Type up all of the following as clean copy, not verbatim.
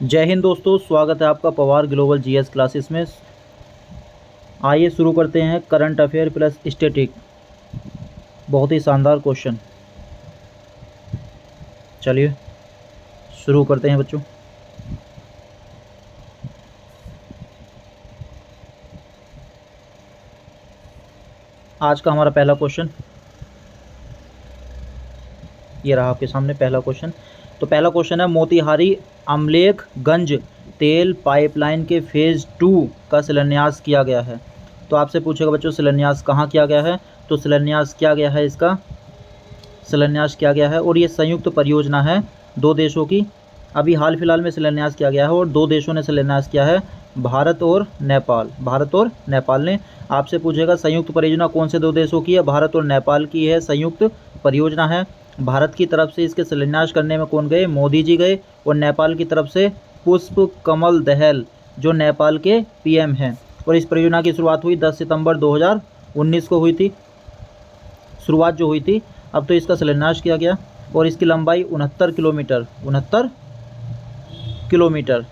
जय हिंद दोस्तों, स्वागत है आपका पवार ग्लोबल जीएस क्लासेस में। आइए शुरू करते हैं करंट अफेयर प्लस स्टैटिक। बहुत ही शानदार क्वेश्चन। चलिए शुरू करते हैं बच्चों। आज का हमारा पहला क्वेश्चन ये रहा आपके सामने पहला क्वेश्चन। तो पहला क्वेश्चन है, मोतिहारी अमलेखगंज तेल पाइपलाइन के फेज़ 2 का शिलान्यास किया गया है। तो आपसे पूछेगा बच्चों शिलान्यास कहाँ किया गया है। तो शिलान्यास किया गया है, इसका शिलान्यास किया गया है और ये संयुक्त परियोजना है दो देशों की। अभी हाल फिलहाल में शिलान्यास किया गया है और दो देशों ने शिलान्यास किया है, भारत और नेपाल। भारत और नेपाल ने। आपसे पूछेगा संयुक्त परियोजना कौन से दो देशों की है। भारत और नेपाल की है संयुक्त परियोजना है। भारत की तरफ से इसके शिलान्यास करने में कौन गए, मोदी जी गए। और नेपाल की तरफ से पुष्प कमल दहल जो नेपाल के पीएम हैं। और इस परियोजना की शुरुआत हुई 10 सितंबर 2019 को हुई थी, शुरुआत जो हुई थी। अब तो इसका शिलान्यास किया गया और इसकी लंबाई 69 किलोमीटर 69 किलोमीटर।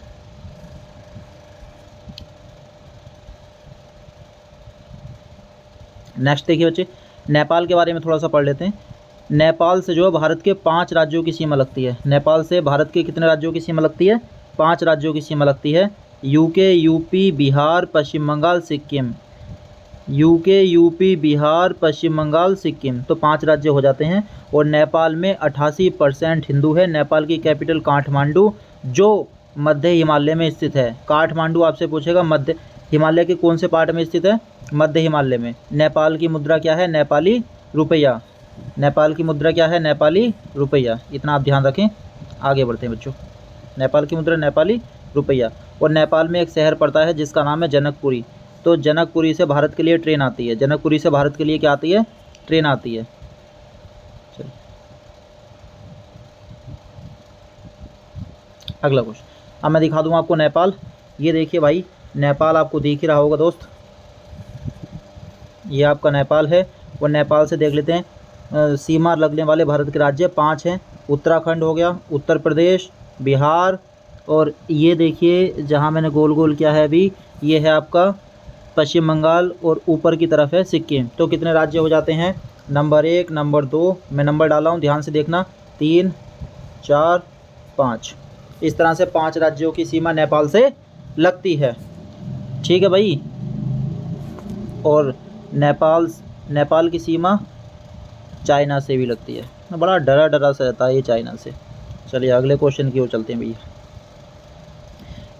नेक्स्ट देखिए बच्चे, नेपाल के बारे में थोड़ा सा पढ़ लेते हैं। नेपाल से जो है भारत के 5 राज्यों की सीमा लगती है। नेपाल से भारत के कितने राज्यों की सीमा लगती है, 5 राज्यों की सीमा लगती है। यूके, यूपी, बिहार, पश्चिम बंगाल, सिक्किम। यूके, यूपी, बिहार, पश्चिम बंगाल, सिक्किम, तो 5 राज्य हो जाते हैं। और नेपाल में 88% हिंदू है। नेपाल की कैपिटल काठमांडू जो मध्य हिमालय में स्थित है। काठमांडू आपसे पूछेगा मध्य हिमालय के कौन से पार्ट में स्थित है, मध्य हिमालय में। नेपाल की मुद्रा क्या है, नेपाली रुपया। नेपाल की मुद्रा क्या है, नेपाली रुपया। इतना आप ध्यान रखें। आगे बढ़ते हैं बच्चों। नेपाल की मुद्रा नेपाली रुपया। और नेपाल में एक शहर पड़ता है जिसका नाम है जनकपुरी। तो जनकपुरी से भारत के लिए ट्रेन आती है। जनकपुरी से भारत के लिए क्या आती है, ट्रेन आती है। चलिए अगला क्वेश्चन। अब मैं दिखा दूँ आपको नेपाल। ये देखिए भाई, नेपाल आपको दिख ही रहा होगा दोस्त। ये आपका नेपाल है। और नेपाल से देख लेते हैं सीमा लगने वाले भारत के राज्य 5 हैं। उत्तराखंड हो गया, उत्तर प्रदेश, बिहार, और ये देखिए जहाँ मैंने गोल गोल किया है अभी, ये है आपका पश्चिम बंगाल, और ऊपर की तरफ है सिक्किम। तो कितने राज्य हो जाते हैं, नंबर 1, नंबर 2, मैं नंबर डाला हूँ ध्यान से देखना, 3, 4, 5। इस तरह से 5 राज्यों की सीमा नेपाल से लगती है। ठीक है भाई। और नेपाल की सीमा चाइना से भी लगती है। बड़ा डरा डरा सा रहता है ये चाइना से। चलिए अगले क्वेश्चन की ओर चलते हैं भैया।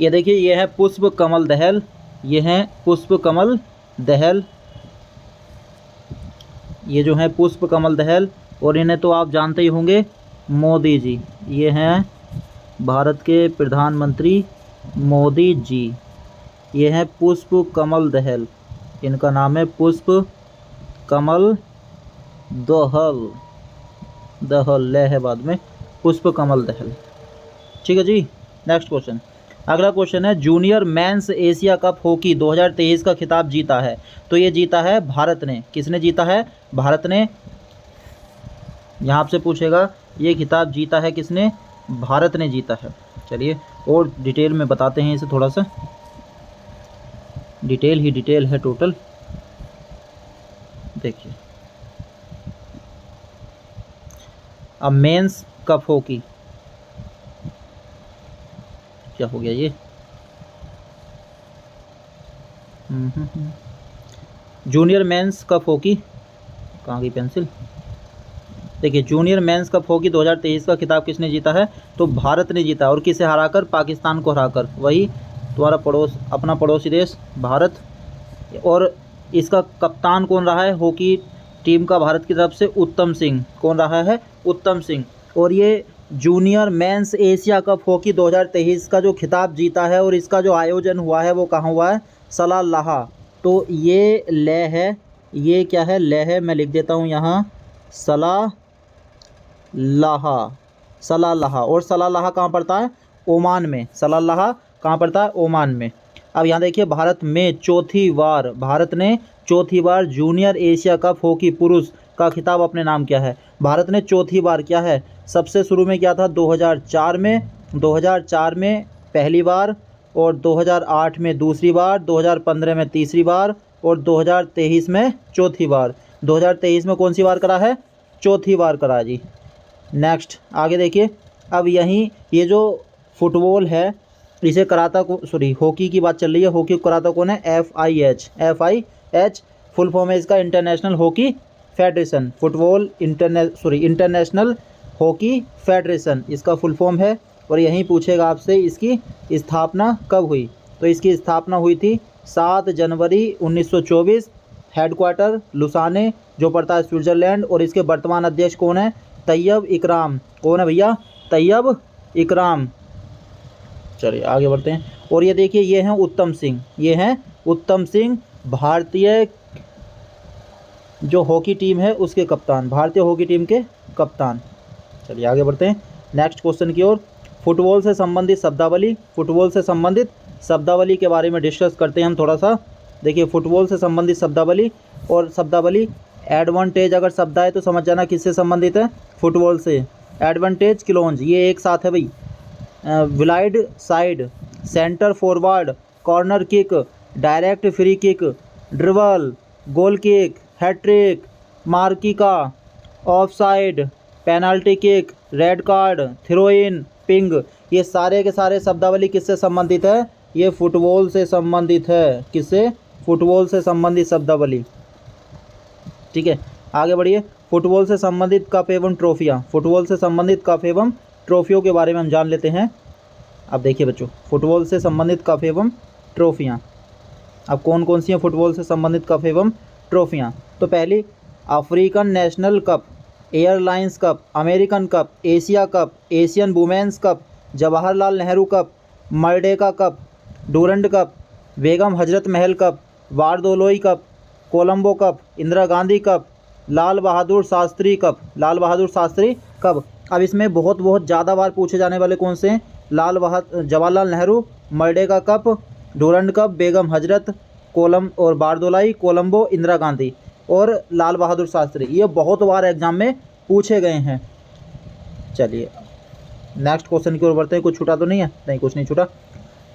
ये देखिए, ये है पुष्प कमल दहल। ये हैं पुष्प कमल दहल, ये जो है पुष्प कमल दहल। और इन्हें तो आप जानते ही होंगे, मोदी जी। ये हैं भारत के प्रधानमंत्री मोदी जी। ये हैं पुष्प कमल दहल, इनका नाम है पुष्प कमल दहल। दहल ले है बाद में, पुष्प कमल दहल। ठीक है जी। Next question. अगला क्वेश्चन है, junior men's Asia cup hockey 2023 का खिताब जीता है। तो ये जीता है भारत ने। किसने जीता है, भारत ने। यहाँ आपसे पूछेगा ये खिताब जीता है किसने, भारत ने जीता है। चलिए और डिटेल में बताते हैं इसे, थोड़ा सा डिटेल ही डिटेल है टोटल। देखिए, अब मेंस कप हॉकी क्या हो गया ये, जूनियर मेंस कप हॉकी, कहाँ गई पेंसिल। देखिए, जूनियर मेंस कप हॉकी 2023 का खिताब किसने जीता है, तो भारत ने जीता। और किसे हराकर, पाकिस्तान को हराकर। वही तुम्हारा पड़ोस, अपना पड़ोसी देश भारत। और इसका कप्तान कौन रहा है हॉकी टीम का भारत की तरफ से, उत्तम सिंह। कौन रहा है, उत्तम सिंह। और ये junior men's Asia cup hockey 2023 का जो खिताब जीता है और इसका जो आयोजन हुआ है वो कहाँ हुआ है, सलालाहा। तो ये ले है, ये क्या है, ले है। मैं लिख देता हूँ यहाँ सलालाहा। सलालाहा। और सलालाहा कहाँ पड़ता है, ओमान में। सलालाहा कहाँ पड़ता है, ओमान में। अब यहाँ देखिए, भारत में चौथी बार, भारत ने चौथी बार जूनियर एशिया कप हॉकी पुरुष का खिताब अपने नाम किया है। भारत ने चौथी बार किया है। सबसे शुरू में किया था 2004 में। 2004 में पहली बार, और 2008 में दूसरी बार, 2015 में तीसरी बार, और 2023 में चौथी बार। 2023 में कौन सी बार करा है? चौथी बार करा जी। नेक्स्ट आगे देखिए, अब यहीं ये जो फुटबॉल है इसे कराता को हॉकी की बात चल रही है। हॉकी को कराता कौन है? FIH फुल फॉर्म है इसका international hockey federation. Football international hockey federation इसका फुल फॉर्म है। और यहीं पूछेगा आपसे इसकी स्थापना कब हुई, तो इसकी स्थापना हुई थी 7 जनवरी 1924। हेडक्वार्टर लुसाने जो पड़ता है स्विट्ज़रलैंड, और इसके वर्तमान अध्यक्ष कौन है? तैयब इकराम। कौन है भैया? तैयब इकराम। चलिए आगे बढ़ते हैं। और ये देखिए ये हैं उत्तम सिंह, ये हैं उत्तम सिंह, भारतीय जो हॉकी टीम है उसके कप्तान, भारतीय हॉकी टीम के कप्तान। चलिए आगे बढ़ते हैं नेक्स्ट क्वेश्चन की ओर। फुटबॉल से संबंधित शब्दावली, फुटबॉल से संबंधित शब्दावली के बारे में डिस्कस करते हैं हम थोड़ा सा। देखिए फुटबॉल से संबंधित शब्दावली, और शब्दावली एडवांटेज अगर शब्द आए तो समझ जाना किससे संबंधित है? फुटबॉल से। एडवांटेज क्लोंज ये एक साथ है भाई। विलाइड side, centre forward, corner kick, direct free kick, dribble, goal kick, hattrick, मार्किका, offside, penalty kick, red card, throw in, पिंग, ये सारे के सारे शब्दावली किससे संबंधित है? ये फुटबॉल से संबंधित है। किससे? फुटबॉल से संबंधित शब्दावली। ठीक है आगे बढ़िए। फुटबॉल से संबंधित कप एवं ट्रॉफियाँ, फुटबॉल से संबंधित कप एवं ट्रॉफियों के बारे में हम जान लेते हैं। अब देखिए बच्चों, फुटबॉल से संबंधित कप एवं ट्रॉफियाँ, अब कौन कौन सी हैं फुटबॉल से संबंधित कप एवं ट्रॉफियाँ? तो पहली African national cup, airlines cup, American cup, Asia cup, Asian women's cup, Jawaharlal Nehru cup, Merdeka cup, Durand cup, Begum Hazrat Mahal cup, Bordoloi cup, Colombo cup, Indira Gandhi cup, Lal Bahadur Shastri cup, Lal Bahadur Shastri cup. अब इसमें बहुत ज़्यादा बार पूछे जाने वाले कौन से हैं? Jawaharlal Nehru, Merdeka cup, Durand cup, Begum Hazrat, और बारदोलाई, कोलंबो, इंदिरा गांधी और लाल बहादुर शास्त्री, ये बहुत बार एग्जाम में पूछे गए हैं। चलिए नेक्स्ट क्वेश्चन की ओर बढ़ते हैं। कुछ छूटा तो नहीं है? नहीं, कुछ नहीं छूटा।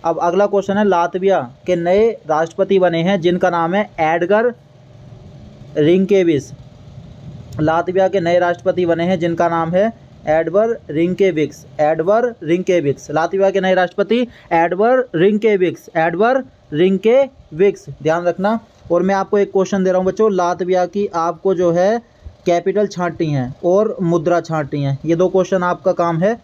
अब अगला क्वेश्चन है, लातविया के नए राष्ट्रपति बने हैं जिनका नाम है एडगर रिंकेविच। लातविया के नए राष्ट्रपति बने हैं जिनका नाम है एडवर रिंकेविक्स, एडवर रिंकेविक्स। लातविया के नए राष्ट्रपति एडवर रिंकेविक्स, एडवर रिंकेविक्स, ध्यान रखना। और मैं आपको एक क्वेश्चन दे रहा हूँ बच्चों, लातविया की आपको जो है कैपिटल छांटनी है और मुद्रा छांटनी है। ये दो क्वेश्चन आपका काम है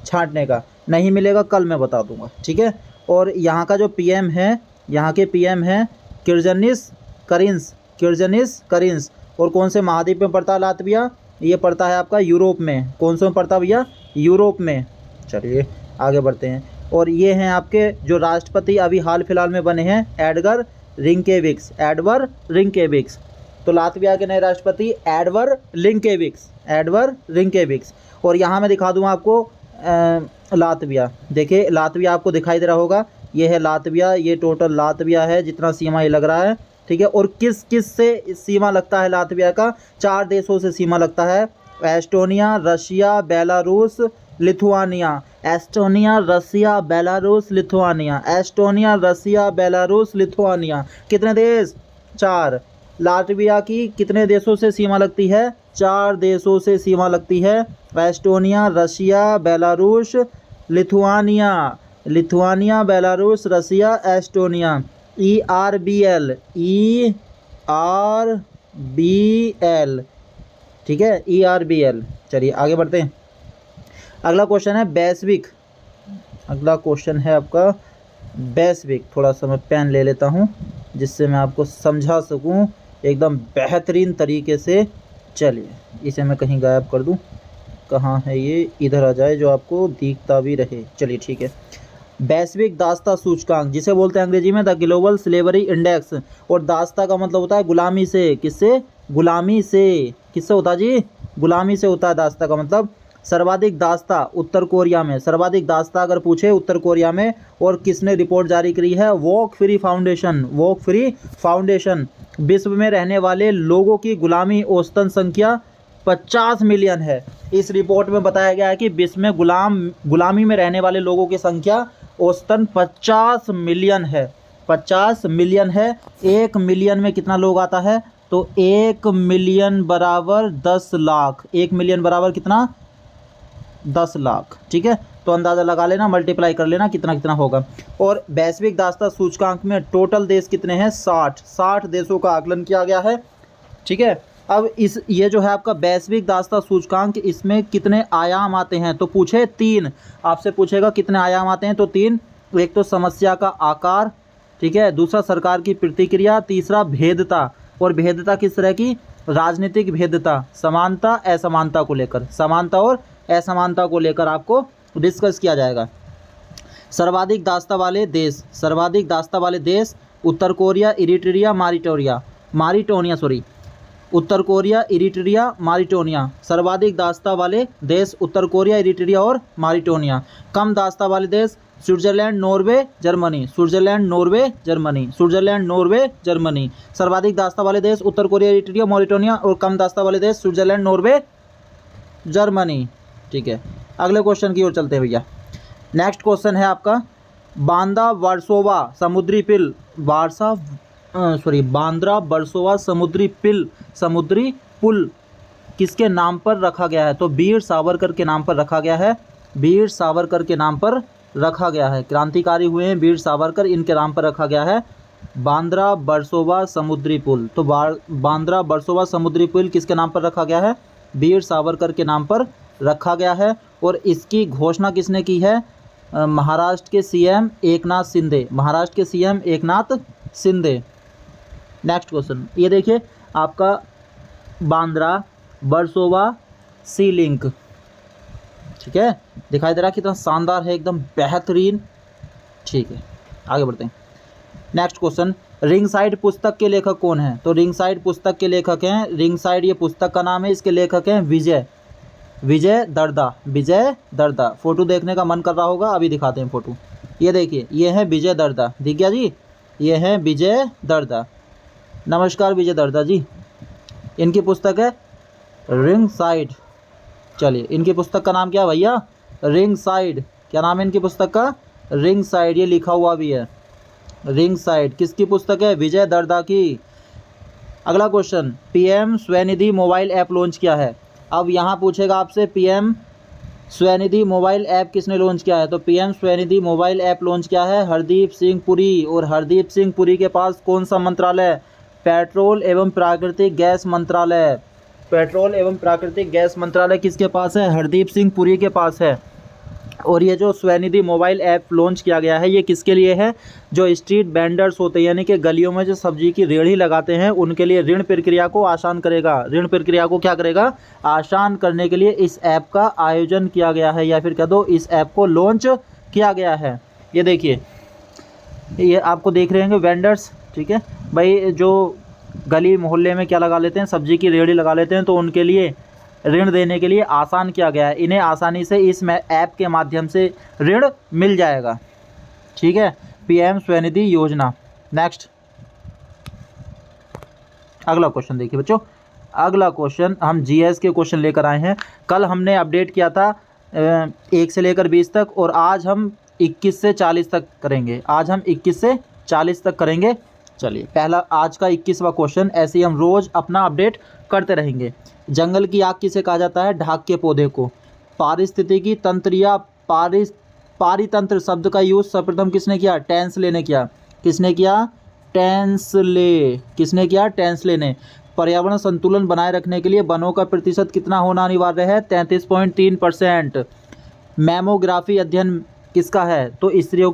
छांटने का। नहीं मिलेगा कल मैं बता दूंगा, ठीक है। और यहाँ का जो पीएम है, यहाँ के पीएम है किर्जनिस करिन्स, किर्जनिस करिन्स। और कौन से महाद्वीप में पड़ता है लातविया? ये पड़ता है आपका यूरोप में। कौन से में पड़ता है भैया? यूरोप में। चलिए आगे बढ़ते हैं। और ये हैं आपके जो राष्ट्रपति अभी हाल फिलहाल में बने हैं, एडगर रिंकेविक्स, एडवर रिंकेविक्स। तो लातविया के नए राष्ट्रपति एडवर रिंकेविक्स, एडवर रिंकेविक्स। और यहाँ मैं दिखा दूँ आपको लातविया। देखिए लातविया आपको दिखाई दे रहा होगा, ये है लातविया, ये टोटल लातविया है जितना सीमा ये लग रहा है, ठीक है। और किस किस से सीमा लगता है लातविया का? 4 देशों से सीमा लगता है, Estonia, Russia, Belarus, Lithuania. Estonia, Russia, Belarus, Lithuania, Estonia, Russia, Belarus, Lithuania. कितने देश? 4। लातविया की कितने देशों से सीमा लगती है? 4 देशों से सीमा लगती है, Estonia, Russia, Belarus, Lithuania, Lithuania, Belarus, Russia, Estonia. ERBL, ERBL, ठीक है, ERBL। चलिए आगे बढ़ते हैं। अगला क्वेश्चन है वैश्विक, अगला क्वेश्चन है आपका वैश्विक। थोड़ा सा मैं पेन ले लेता हूँ जिससे मैं आपको समझा सकूँ एकदम बेहतरीन तरीके से। चलिए इसे मैं कहीं गायब कर दूँ, कहाँ है ये? इधर आ जाए जो आपको दिखता भी रहे। चलिए ठीक है। वैश्विक दास्ता सूचकांक जिसे बोलते हैं अंग्रेजी में द ग्लोबल स्लेवरी इंडेक्स। और दास्ता का मतलब होता है गुलामी से। किससे? गुलामी से। किससे होता है जी? गुलामी से होता है दास्ता का मतलब। सर्वाधिक दास्ता उत्तर कोरिया में, सर्वाधिक दास्ता अगर पूछे उत्तर कोरिया में। और किसने रिपोर्ट जारी करी है? Walk free foundation, walk free foundation. विश्व में रहने वाले लोगों की गुलामी औसतन संख्या 50 मिलियन है। इस रिपोर्ट में बताया गया है कि विश्व में गुलामी में रहने वाले लोगों की संख्या औसतन 50 मिलियन है, 50 मिलियन है। 1 मिलियन में कितना लोग आता है, तो 1 मिलियन बराबर 10 लाख। 1 मिलियन बराबर कितना, 10 लाख। ठीक है, तो अंदाज़ा लगा लेना, मल्टीप्लाई कर लेना कितना कितना होगा। और वैश्विक दासता सूचकांक में टोटल देश कितने हैं, 60 देशों का आकलन किया गया है। ठीक है, अब ये जो है आपका वैश्विक दासता सूचकांक, इसमें कितने आयाम आते हैं, तो पूछे 3, आपसे पूछेगा कितने आयाम आते हैं, तो 3। एक तो समस्या का आकार, ठीक है, दूसरा सरकार की प्रतिक्रिया, तीसरा भेदता। और भेदता किस तरह की, राजनीतिक भेदता, समानता असमानता को लेकर, समानता और असमानता को लेकर आपको डिस्कस किया जाएगा। सर्वाधिक दासता वाले देश, सर्वाधिक दासता वाले देश उत्तर कोरिया, इरिट्रिया, मारिटोनिया सॉरी, उत्तर कोरिया, इरिट्रिया, मारिटोनिया। सर्वाधिक दासता वाले देश उत्तर कोरिया, इरिट्रिया और मारिटोनिया। कम दासता वाले देश Switzerland, Norway, Germany, Switzerland, Norway, Germany, Switzerland, Norway, Germany. सर्वाधिक दासता वाले देश उत्तर कोरिया, इरिट्रिया, मारिटोनिया और कम दासता वाले देश स्विट्जरलैंड, नॉर्वे, जर्मनी। ठीक है, अगले क्वेश्चन की ओर चलते हैं भैया। नेक्स्ट क्वेश्चन है आपका, बांद्रा वर्सोवा समुद्री समुद्री पुल किसके नाम पर रखा गया है, तो वीर सावरकर के नाम पर रखा गया है। वीर सावरकर के नाम पर रखा गया है, क्रांतिकारी हुए हैं वीर सावरकर, इनके नाम पर रखा गया है बांद्रा वर्सोवा समुद्री पुल। तो बांद्रा वर्सोवा समुद्री पुल किसके नाम पर रखा गया है, वीर सावरकर के नाम पर रखा गया है। और इसकी घोषणा किसने की है, महाराष्ट्र के सीएम एकनाथ शिंदे, महाराष्ट्र के CM Eknath Shinde. Next question ये देखिए आपका, बांद्रा वर्सोवा सी लिंक, ठीक है, दिखाई दे रहा है कितना शानदार है, एकदम बेहतरीन। ठीक है, आगे बढ़ते हैं। नेक्स्ट क्वेश्चन, रिंग साइड पुस्तक के लेखक कौन है, तो रिंग साइड पुस्तक के लेखक हैं, रिंग साइड ये पुस्तक का नाम है, इसके लेखक हैं विजय दर्दा। फोटो देखने का मन कर रहा होगा, अभी दिखाते हैं फोटो। ये देखिए, ये है विजय दर्दा, दिख गया जी, ये है विजय दर्दा। नमस्कार विजय दर्दा जी। इनकी पुस्तक है रिंग साइड। चलिए, इनकी पुस्तक का नाम क्या है भैया, रिंग साइड। क्या नाम है इनकी पुस्तक का, रिंग साइड, ये लिखा हुआ भी है रिंग साइड। किसकी पुस्तक है, विजय दर्दा की। अगला question, PM Svanidhi mobile app launch किया है। अब यहाँ पूछेगा आपसे, पीएम स्वनिधि मोबाइल ऐप किसने लॉन्च किया है, तो PM Svanidhi mobile app launch किया है हरदीप सिंह पुरी। और हरदीप सिंह पुरी के पास कौन सा मंत्रालय, पेट्रोल एवं प्राकृतिक गैस मंत्रालय। पेट्रोल एवं प्राकृतिक गैस मंत्रालय किसके पास है, हरदीप सिंह पुरी के पास है। और ये जो स्वनिधि मोबाइल ऐप लॉन्च किया गया है, ये किसके लिए है, जो स्ट्रीट वेंडर्स होते हैं, यानी कि गलियों में जो सब्जी की रेहड़ी लगाते हैं, उनके लिए ऋण प्रक्रिया को आसान करेगा। ऋण प्रक्रिया को क्या करेगा, आसान करने के लिए इस ऐप का आयोजन किया गया है, या फिर कह दो इस ऐप को लॉन्च किया गया है। ये देखिए, ये आपको देख रहे हैं वेंडर्स, ठीक है भाई, जो गली मोहल्ले में क्या लगा लेते हैं, सब्जी की रेहड़ी लगा लेते हैं, तो उनके लिए ऋण देने के लिए आसान किया गया है। इन्हें आसानी से इस ऐप के माध्यम से ऋण मिल जाएगा। ठीक है, पीएम स्वनिधि योजना। नेक्स्ट, अगला क्वेश्चन देखिए बच्चों। अगला क्वेश्चन हम जीएस के क्वेश्चन लेकर आए हैं। कल हमने अपडेट किया था 1 से लेकर 20 तक, और आज हम 21 से 40 तक करेंगे। आज हम 21 से 40 तक करेंगे। चलिए, पहला आज का 21वां क्वेश्चन, ऐसे ही हम रोज़ अपना अपडेट करते रहेंगे। जंगल की आग किसे कहा जाता है, ढाक के पौधे को। पारिस्थितिकी तंत्र या पारितंत्र शब्द का यूज़ सर्वप्रथम किसने किया, टेंसले ने किया। किसने किया, टेंसले ने। पर्यावरण संतुलन बनाए रखने के लिए वनों का प्रतिशत कितना होना अनिवार्य है, 33.3%। मैमोग्राफी अध्ययन किसका है, तो स्त्रियों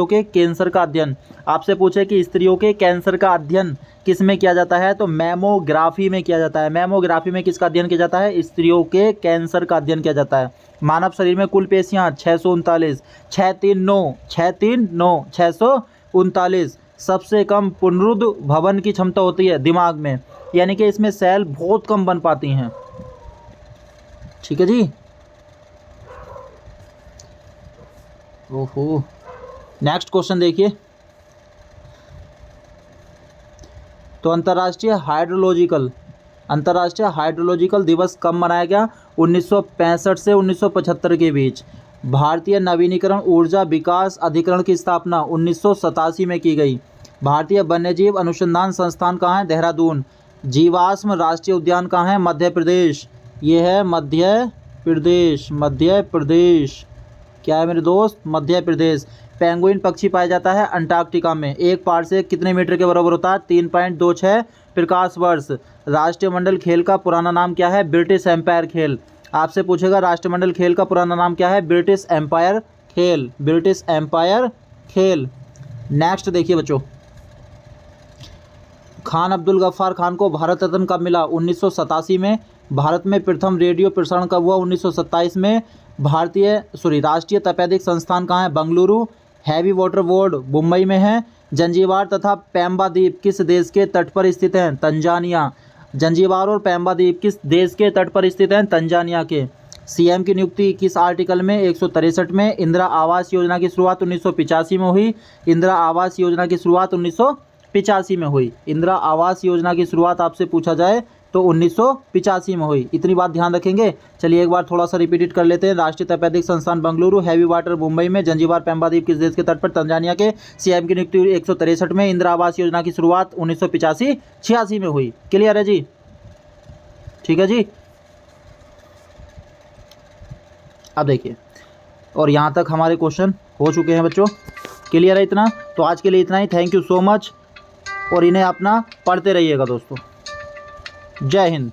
के कैंसर का अध्ययन। आपसे पूछे कि स्त्रियों के कैंसर का अध्ययन किस में किया जाता है, तो मैमोग्राफी में किया जाता है। मैमोग्राफी में किसका अध्ययन किया जाता है, स्त्रियों के कैंसर का अध्ययन किया जाता है। मानव शरीर में कुल पेशियाँ 639। सबसे कम पुनरुद्भवन की क्षमता होती है दिमाग में, यानी कि इसमें सेल बहुत कम बन पाती हैं। ठीक है जी। ओहो, नेक्स्ट क्वेश्चन देखिए। तो अंतर्राष्ट्रीय हाइड्रोलॉजिकल दिवस कब मनाया गया, 1965 से 1975 के बीच। भारतीय नवीनीकरण ऊर्जा विकास अधिकरण की स्थापना 1987 में की गई। भारतीय वन्यजीव अनुसंधान संस्थान कहाँ है? देहरादून। जीवाश्म राष्ट्रीय उद्यान कहाँ है? मध्य प्रदेश। ये है मध्य प्रदेश, मध्य प्रदेश। क्या है मेरे दोस्त? मध्य प्रदेश। पेंगुइन पक्षी पाया जाता है अंटार्कटिका में। एक पारसेक कितने मीटर के बराबर होता है? 3.26 प्रकाश वर्ष। राष्ट्रमंडल खेल का पुराना नाम क्या है? ब्रिटिश एम्पायर खेल। आपसे पूछेगा राष्ट्रमंडल खेल का पुराना नाम क्या है? ब्रिटिश एम्पायर खेल, ब्रिटिश एम्पायर खेल। नेक्स्ट देखिए बच्चों, खान अब्दुल गफ्फार खान को भारत रत्न कब मिला? 1987 में। भारत में प्रथम रेडियो प्रसारण कब हुआ? 1927 में। राष्ट्रीय तपेदिक संस्थान कहाँ है? Bengaluru. Heavy water board Mumbai में है। जंजीबार तथा पेम्बा द्वीप किस देश के तट पर स्थित हैं? तंजानिया। जंजीबार और पेम्बा द्वीप किस देश के तट पर स्थित हैं? तंजानिया के। सीएम की नियुक्ति किस आर्टिकल में? 163 में। इंदिरा आवास योजना की शुरुआत 1985 में हुई। इंदिरा आवास योजना की शुरुआत 1985 में हुई। इंदिरा आवास योजना की शुरुआत आपसे पूछा जाए तो 1985 में हुई। इतनी बात ध्यान रखेंगे। चलिए एक बार थोड़ा सा रिपीट कर लेते हैं। राष्ट्रीय तपेदिक संस्थान बेंगलुरु, हैवी वाटर मुंबई में, जंजीबार पेम्बा द्वीप किस देश के तट पर? तंजानिया के। सीएम की नियुक्ति 163 में। इंदिरा आवास योजना की शुरुआत 1985-86 में हुई। क्लियर है जी? ठीक है जी। अब देखिए, और यहाँ तक हमारे क्वेश्चन हो चुके हैं बच्चों। क्लियर है इतना? तो आज के लिए इतना ही। थैंक यू सो मच, और इन्हें अपना पढ़ते रहिएगा दोस्तों। जय हिंद।